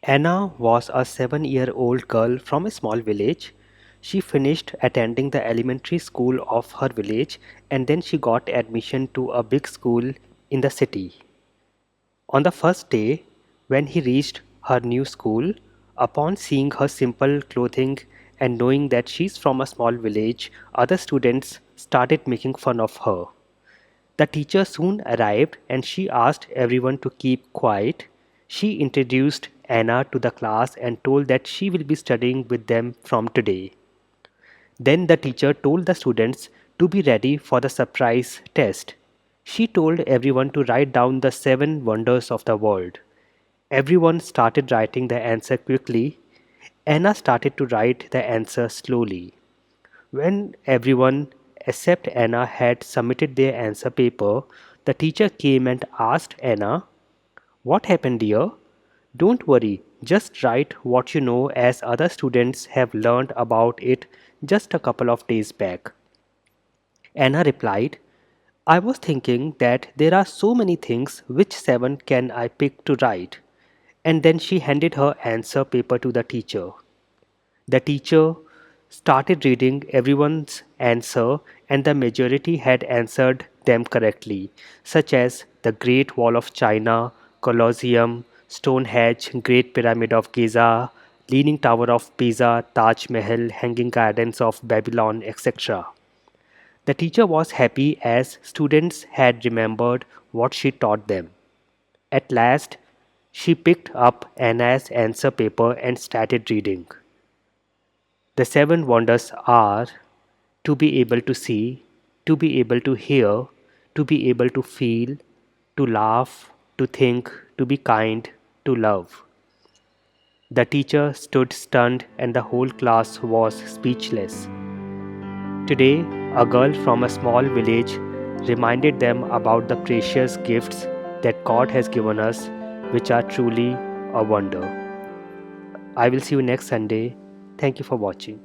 Anna was a 7-year-old girl from a small village. She finished attending the elementary school of her village and then she got admission to a big school in the city. On the first day, when he reached her new school, upon seeing her simple clothing and knowing that she's from a small village, other students started making fun of her. The teacher soon arrived and she asked everyone to keep quiet. She introduced Anna to the class and told that she will be studying with them from today. Then the teacher told the students to be ready for the surprise test. She told everyone to write down the 7 wonders of the world. Everyone started writing the answer quickly. Anna started to write the answer slowly. When everyone except Anna had submitted their answer paper, the teacher came and asked Anna, "What happened, dear? Don't worry, just write what you know as other students have learned about it just a couple of days back." Anna replied, "I was thinking that there are so many things, which 7 can I pick to write?" And then she handed her answer paper to the teacher. The teacher started reading everyone's answer, and the majority had answered them correctly, such as the Great Wall of China, Colosseum, Stonehenge, Great Pyramid of Giza, Leaning Tower of Pisa, Taj Mahal, Hanging Gardens of Babylon, etc. The teacher was happy as students had remembered what she taught them. At last, she picked up Anna's answer paper and started reading. The 7 wonders are to be able to see, to be able to hear, to be able to feel, to laugh, to think, to be kind, to love. The teacher stood stunned and the whole class was speechless. Today, a girl from a small village reminded them about the precious gifts that God has given us, which are truly a wonder. I will see you next Sunday. Thank you for watching.